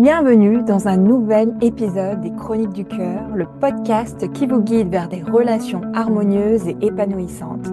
Bienvenue dans un nouvel épisode des Chroniques du Cœur, le podcast qui vous guide vers des relations harmonieuses et épanouissantes.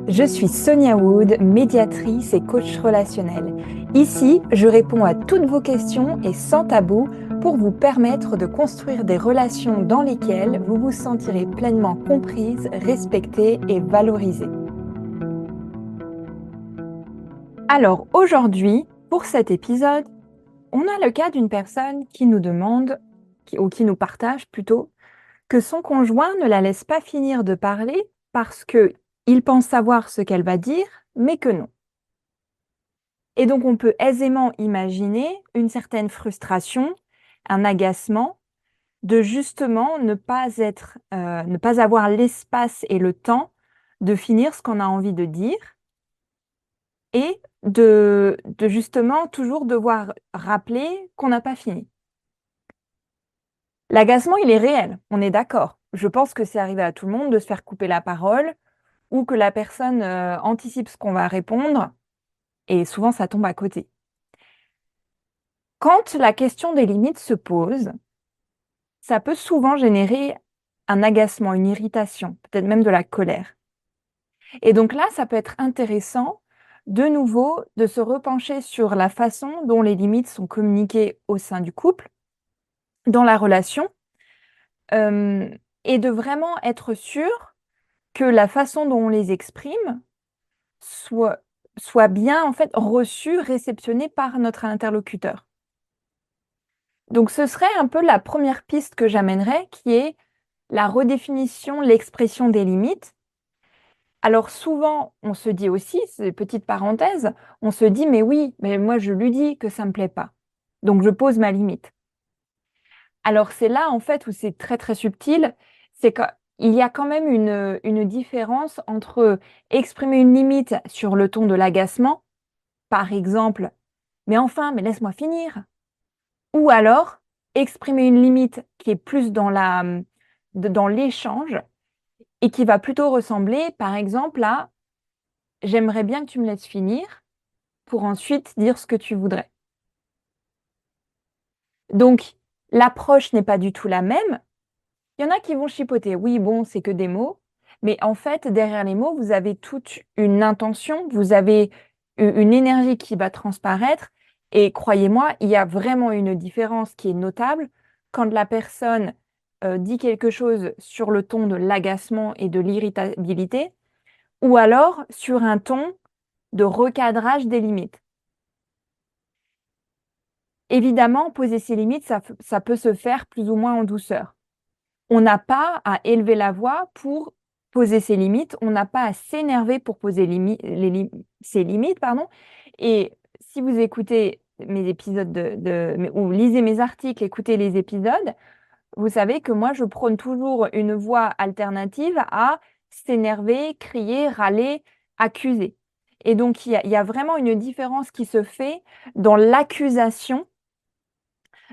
Je suis Sonia Wood, médiatrice et coach relationnel. Ici, je réponds à toutes vos questions et sans tabou pour vous permettre de construire des relations dans lesquelles vous vous sentirez pleinement comprise, respectée et valorisée. Alors aujourd'hui, pour cet épisode, on a le cas d'une personne qui nous demande, ou qui nous partage plutôt, que son conjoint ne la laisse pas finir de parler parce qu'il pense savoir ce qu'elle va dire, mais que non. Et donc on peut aisément imaginer une certaine frustration, un agacement de justement ne pas avoir l'espace et le temps de finir ce qu'on a envie de dire et de justement toujours devoir rappeler qu'on n'a pas fini. L'agacement, il est réel, on est d'accord. Je pense que c'est arrivé à tout le monde de se faire couper la parole ou que la personne, anticipe ce qu'on va répondre et souvent ça tombe à côté. Quand la question des limites se pose, ça peut souvent générer un agacement, une irritation, peut-être même de la colère. Et donc là, ça peut être intéressant, de nouveau, de se repencher sur la façon dont les limites sont communiquées au sein du couple, dans la relation, et de vraiment être sûr que la façon dont on les exprime soit soit bien, en fait, reçue, réceptionnée par notre interlocuteur. Donc ce serait un peu la première piste que j'amènerais, qui est la redéfinition, l'expression des limites. Alors souvent, on se dit aussi, c'est petite parenthèse, on se dit: «Mais oui, mais moi je lui dis que ça me plaît pas, donc je pose ma limite». Alors c'est là, en fait, où c'est très, très subtil, c'est qu'il y a quand même une différence entre exprimer une limite sur le ton de l'agacement, par exemple: «Mais enfin, mais laisse-moi finir!» ou alors exprimer une limite qui est plus dans l'échange et qui va plutôt ressembler, par exemple, à: «J'aimerais bien que tu me laisses finir pour ensuite dire ce que tu voudrais». Donc l'approche n'est pas du tout la même. Il y en a qui vont chipoter: «Oui, bon, c'est que des mots», mais en fait, derrière les mots, vous avez toute une intention, vous avez une énergie qui va transparaître et croyez-moi, il y a vraiment une différence qui est notable quand la personne, dit quelque chose sur le ton de l'agacement et de l'irritabilité ou alors sur un ton de recadrage des limites. Évidemment, poser ses limites, ça peut se faire plus ou moins en douceur. On n'a pas à élever la voix pour poser ses limites, on n'a pas à s'énerver pour poser ses limites, pardon. Et si vous écoutez mes épisodes ou lisez mes articles, écoutez les épisodes, vous savez que moi je prône toujours une voix alternative à s'énerver, crier, râler, accuser. Et donc il y a vraiment une différence qui se fait dans l'accusation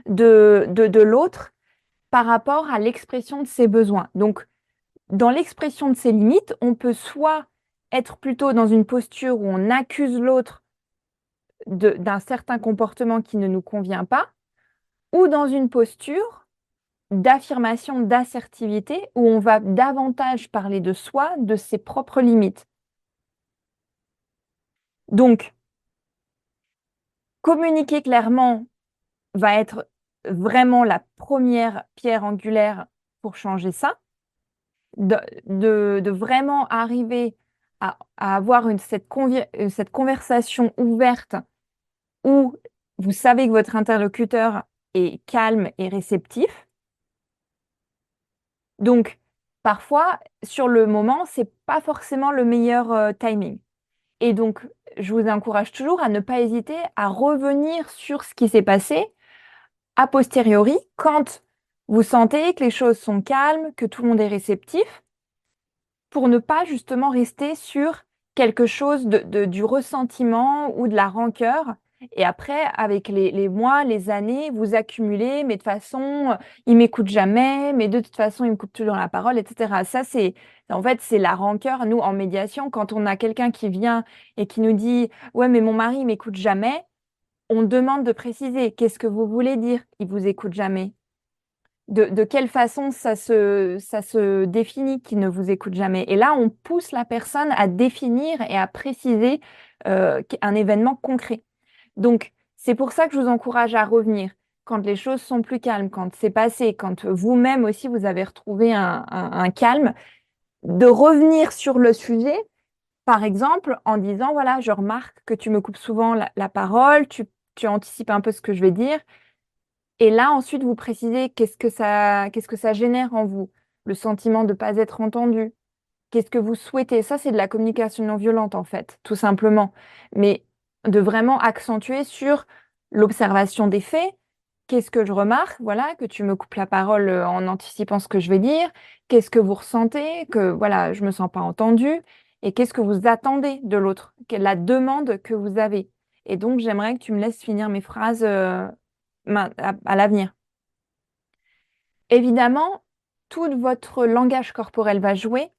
de l'autre par rapport à l'expression de ses besoins. Donc, dans l'expression de ses limites, on peut soit être plutôt dans une posture où on accuse l'autre d'un certain comportement qui ne nous convient pas, ou dans une posture d'affirmation, d'assertivité, où on va davantage parler de soi, de ses propres limites. Donc, communiquer clairement va être vraiment la première pierre angulaire pour changer ça. De de vraiment arriver à avoir cette conversation ouverte où vous savez que votre interlocuteur est calme et réceptif. Donc parfois, sur le moment, c'est pas forcément le meilleur, timing et donc je vous encourage toujours à ne pas hésiter à revenir sur ce qui s'est passé a posteriori, quand vous sentez que les choses sont calmes, que tout le monde est réceptif. Pour ne pas justement rester sur quelque chose du ressentiment ou de la rancœur et après avec les mois, les années, vous accumulez: «Mais de toute façon, il m'écoute jamais, mais de toute façon, il me coupe toujours la parole» et cetera. Ça, c'est en fait, c'est la rancœur. Nous, en médiation, quand on a quelqu'un qui vient et qui nous dit: «Ouais, mais mon mari, il m'écoute jamais», On demande de préciser qu'est-ce que vous voulez dire. Il vous écoute jamais. De quelle façon ça se définit qu'il ne vous écoute jamais. Et là, on pousse la personne à définir et à préciser un événement concret. Donc, c'est pour ça que je vous encourage à revenir quand les choses sont plus calmes, quand c'est passé, quand vous-même aussi vous avez retrouvé un calme, de revenir sur le sujet, par exemple, en disant, voilà, je remarque que tu me coupes souvent la parole, tu anticipes un peu ce que je vais dire. Et là, ensuite, vous précisez qu'est-ce que ça génère en vous, le sentiment de ne pas être entendu. Qu'est-ce que vous souhaitez? Ça, c'est de la communication non violente, en fait, tout simplement. Mais de vraiment accentuer sur l'observation des faits. Qu'est-ce que je remarque? Voilà, que tu me coupes la parole en anticipant ce que je vais dire. Qu'est-ce que vous ressentez? Que voilà, je me sens pas entendue. Et qu'est-ce que vous attendez de l'autre? Quelle est la demande que vous avez? Et donc, j'aimerais que tu me laisses finir mes phrases à l'avenir. Évidemment, tout votre langage corporel va jouer.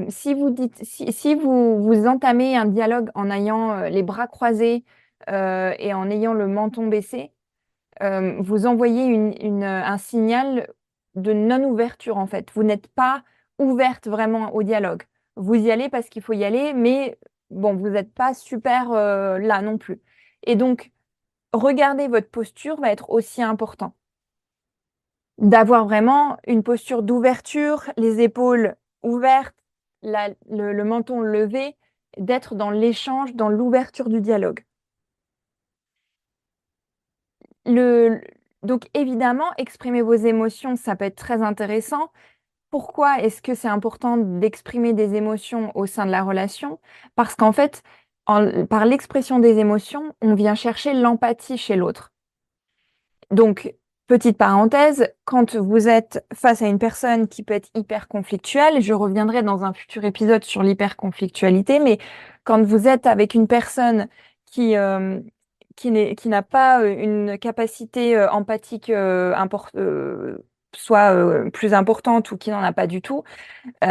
Si vous dites, si vous entamez un dialogue en ayant les bras croisés et en ayant le menton baissé, vous envoyez un signal de non-ouverture en fait. Vous n'êtes pas ouverte vraiment au dialogue. Vous y allez parce qu'il faut y aller, mais bon, vous n'êtes pas super là non plus. Et donc, regarder votre posture va être aussi important. D'avoir vraiment une posture d'ouverture, les épaules ouvertes, le menton levé, d'être dans l'échange, dans l'ouverture du dialogue. Le donc évidemment, exprimer vos émotions, ça peut être très intéressant. Pourquoi est-ce que c'est important d'exprimer des émotions au sein de la relation? Parce qu'en fait, par l'expression des émotions, on vient chercher l'empathie chez l'autre. Donc, petite parenthèse, quand vous êtes face à une personne qui peut être hyper conflictuelle, je reviendrai dans un futur épisode sur l'hyperconflictualité, mais quand vous êtes avec une personne qui n'a pas une capacité empathique soit plus importante ou qui n'en a pas du tout,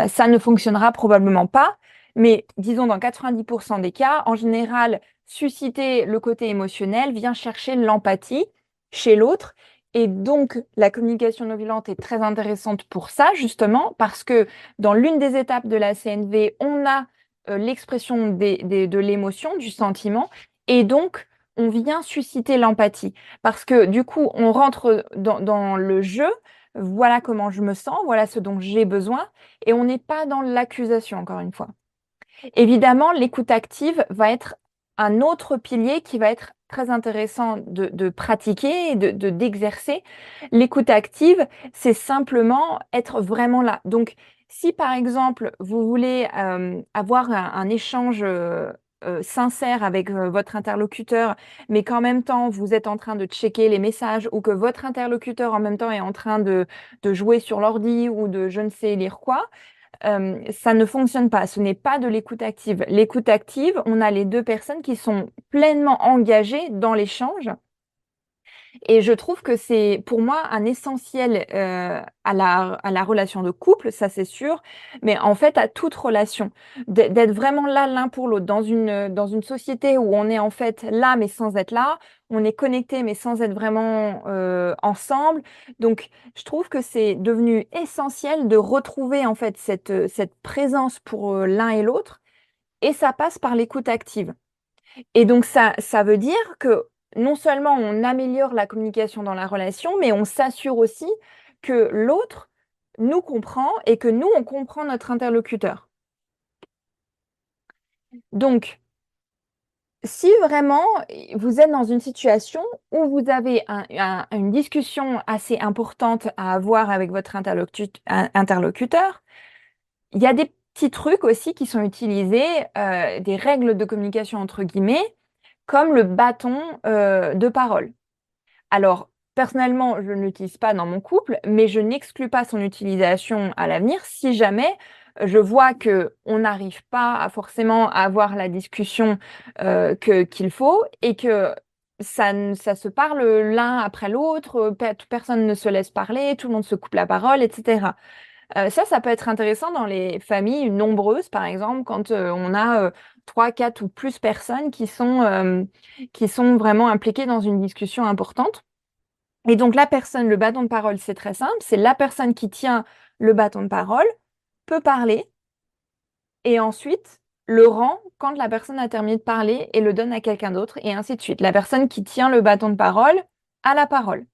ça ne fonctionnera probablement pas. Mais disons dans 90% des cas, en général, susciter le côté émotionnel vient chercher l'empathie chez l'autre. Et donc, la communication non violente est très intéressante pour ça, justement, parce que dans l'une des étapes de la CNV, on a l'expression de l'émotion, du sentiment, et donc, on vient susciter l'empathie. Parce que du coup, on rentre dans le jeu, voilà comment je me sens, voilà ce dont j'ai besoin, et on n'est pas dans l'accusation, encore une fois. Évidemment, l'écoute active va être un autre pilier qui va être très intéressant de pratiquer et d'exercer. L'écoute active, c'est simplement être vraiment là. Donc, si par exemple, vous voulez avoir un échange sincère avec votre interlocuteur, mais qu'en même temps, vous êtes en train de checker les messages ou que votre interlocuteur en même temps est en train de jouer sur l'ordi ou de je ne sais lire quoi, ça ne fonctionne pas. Ce n'est pas de l'écoute active. L'écoute active, on a les deux personnes qui sont pleinement engagées dans l'échange. Et je trouve que c'est pour moi un essentiel à la relation de couple, ça c'est sûr, mais en fait à toute relation, d'être vraiment là l'un pour l'autre. Dans une société où on est en fait là mais sans être là, on est connecté mais sans être vraiment ensemble. Donc je trouve que c'est devenu essentiel de retrouver en fait cette présence pour l'un et l'autre, et ça passe par l'écoute active. Et donc ça veut dire que non seulement on améliore la communication dans la relation, mais on s'assure aussi que l'autre nous comprend et que nous, on comprend notre interlocuteur. Donc, si vraiment vous êtes dans une situation où vous avez une discussion assez importante à avoir avec votre interlocuteur, il y a des petits trucs aussi qui sont utilisés, des règles de communication entre guillemets, comme le bâton de parole. Alors, personnellement, je ne l'utilise pas dans mon couple, mais je n'exclus pas son utilisation à l'avenir si jamais je vois que on n'arrive pas à forcément avoir la discussion qu'il faut et que ça se parle l'un après l'autre, personne ne se laisse parler, tout le monde se coupe la parole, etc. Ça peut être intéressant dans les familles nombreuses, par exemple, quand on a 3, 4 ou plus personnes qui sont vraiment impliquées dans une discussion importante. Et donc la personne, le bâton de parole, c'est très simple, c'est la personne qui tient le bâton de parole peut parler et ensuite le rend quand la personne a terminé de parler et le donne à quelqu'un d'autre et ainsi de suite. La personne qui tient le bâton de parole a la parole.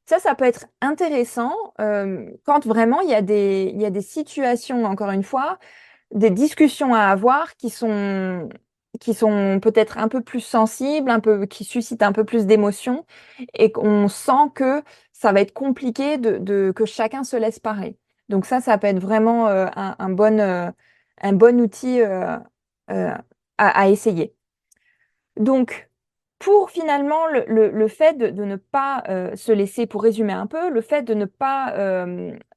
Ça peut être intéressant quand vraiment il y a des situations, encore une fois, des discussions à avoir qui sont peut-être un peu plus sensibles, qui suscitent un peu plus d'émotions et qu'on sent que ça va être compliqué que chacun se laisse parler. Donc ça peut être vraiment un bon outil euh, à essayer. Donc, pour finalement le fait de ne pas se laisser, pour résumer un peu, le fait de ne pas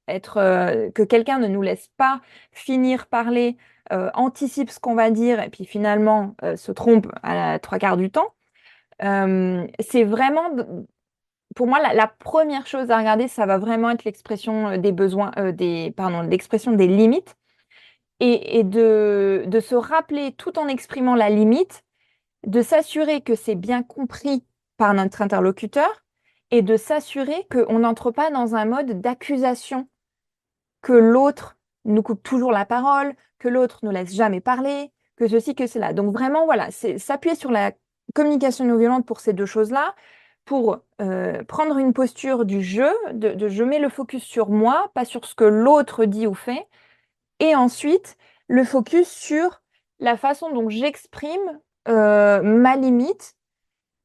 que quelqu'un ne nous laisse pas finir parler, anticipe ce qu'on va dire et puis finalement se trompe à la trois quarts du temps, c'est vraiment, pour moi, la première chose à regarder, ça va vraiment être l'expression des besoins, pardon, l'expression des limites et de se rappeler tout en exprimant la limite de s'assurer que c'est bien compris par notre interlocuteur et de s'assurer qu'on n'entre pas dans un mode d'accusation, que l'autre nous coupe toujours la parole, que l'autre ne laisse jamais parler, que ceci, que cela. Donc vraiment, voilà, c'est s'appuyer sur la communication non violente pour ces deux choses-là, pour prendre une posture du jeu, de je mets le focus sur moi, pas sur ce que l'autre dit ou fait, et ensuite le focus sur la façon dont j'exprime ma limite.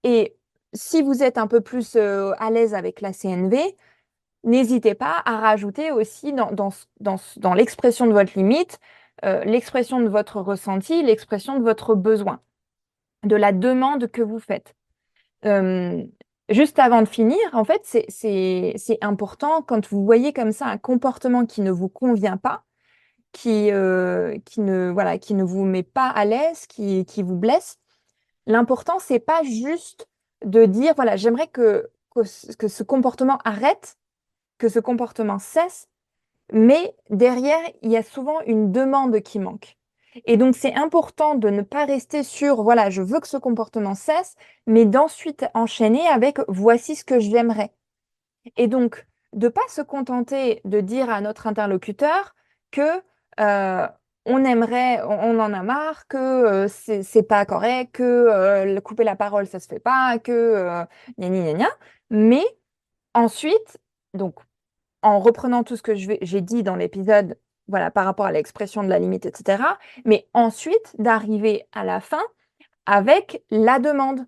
Et si vous êtes un peu plus à l'aise avec la CNV, n'hésitez pas à rajouter aussi dans l'expression de votre limite, l'expression de votre ressenti, l'expression de votre besoin, de la demande que vous faites. Euh, Juste avant de finir, en fait, c'est important quand vous voyez comme ça un comportement qui ne vous convient pas, qui ne vous met pas à l'aise, qui vous blesse. L'important, c'est pas juste de dire, voilà, j'aimerais que ce comportement arrête, que ce comportement cesse, mais derrière, il y a souvent une demande qui manque. Et donc, c'est important de ne pas rester sur, voilà, je veux que ce comportement cesse, mais d'ensuite enchaîner avec, voici ce que j'aimerais. Et donc, de ne pas se contenter de dire à notre interlocuteur que euh, on en a marre, que c'est pas correct, que couper la parole, ça se fait pas, que gna gna gna gna. Mais ensuite, donc, en reprenant tout ce que j'ai dit dans l'épisode, voilà, par rapport à l'expression de la limite, etc., mais ensuite d'arriver à la fin avec la demande.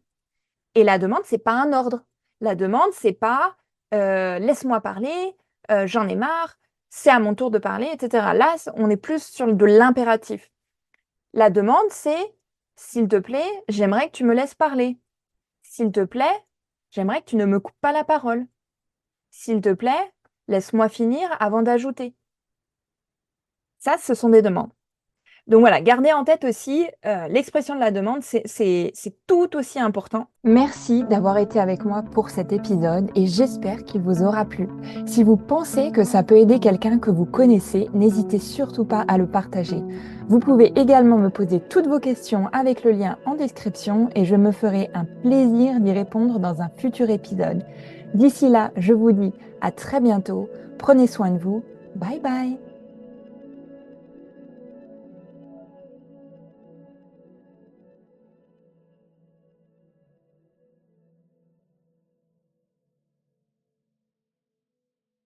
Et la demande, c'est pas un ordre. La demande, c'est pas laisse-moi parler, j'en ai marre, c'est à mon tour de parler, etc. Là, on est plus sur de l'impératif. La demande, c'est s'il te plaît, j'aimerais que tu me laisses parler. S'il te plaît, j'aimerais que tu ne me coupes pas la parole. S'il te plaît, laisse-moi finir avant d'ajouter. Ça, ce sont des demandes. Donc voilà, gardez en tête aussi l'expression de la demande, c'est tout aussi important. Merci d'avoir été avec moi pour cet épisode et j'espère qu'il vous aura plu. Si vous pensez que ça peut aider quelqu'un que vous connaissez, n'hésitez surtout pas à le partager. Vous pouvez également me poser toutes vos questions avec le lien en description et je me ferai un plaisir d'y répondre dans un futur épisode. D'ici là, je vous dis à très bientôt, prenez soin de vous, bye bye.